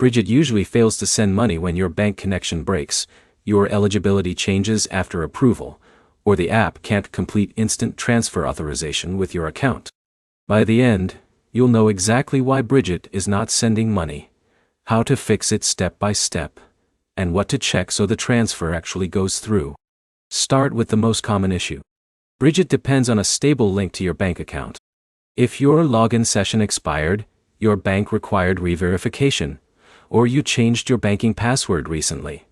Brigit usually fails to send money when your bank connection breaks, your eligibility changes after approval, or the app can't complete instant transfer authorization with your account. By the end, you'll know exactly why Brigit is not sending money, how to fix it step by step, and what to check so the transfer actually goes through. Start with the most common issue. Brigit depends on a stable link to your bank account. If your login session expired, your bank required re-verification, or you changed your banking password recently,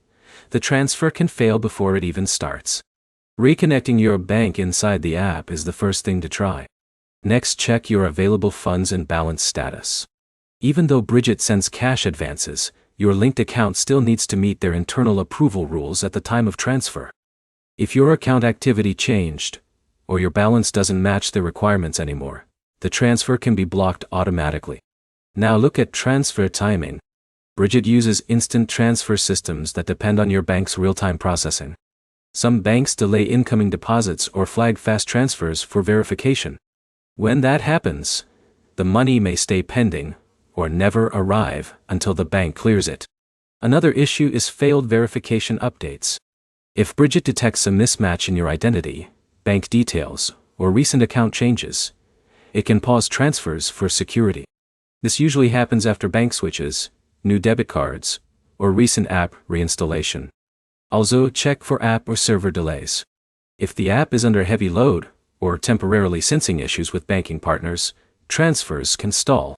the transfer can fail before it even starts. Reconnecting your bank inside the app is the first thing to try. Next, check your available funds and balance status. Even though Brigit sends cash advances, your linked account still needs to meet their internal approval rules at the time of transfer. If your account activity changed, or your balance doesn't match the requirements anymore, the transfer can be blocked automatically. Now look at transfer timing. Brigit uses instant transfer systems that depend on your bank's real-time processing. Some banks delay incoming deposits or flag fast transfers for verification. When that happens, the money may stay pending or never arrive until the bank clears it. Another issue is failed verification updates. If Brigit detects a mismatch in your identity, bank details, or recent account changes, it can pause transfers for security. This usually happens after bank switches, new debit cards, or recent app reinstallation. Also, check for app or server delays. If the app is under heavy load, or temporarily sensing issues with banking partners, transfers can stall.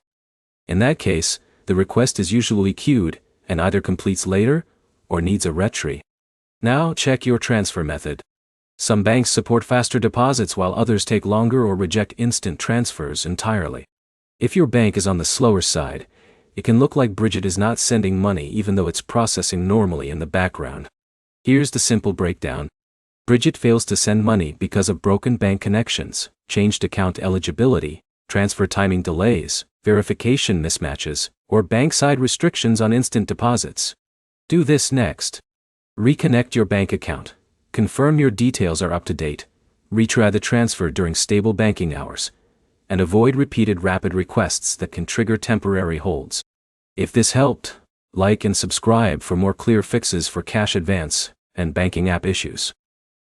In that case, the request is usually queued and either completes later or needs a retry. Now check your transfer method. Some banks support faster deposits while others take longer or reject instant transfers entirely. If your bank is on the slower side, it can look like Brigit is not sending money even though it's processing normally in the background. Here's the simple breakdown. Brigit fails to send money because of broken bank connections, changed account eligibility, transfer timing delays, verification mismatches, or bank-side restrictions on instant deposits. Do this next. Reconnect your bank account. Confirm your details are up to date. Retry the transfer during stable banking hours, and avoid repeated rapid requests that can trigger temporary holds. If this helped, like and subscribe for more clear fixes for cash advance and banking app issues.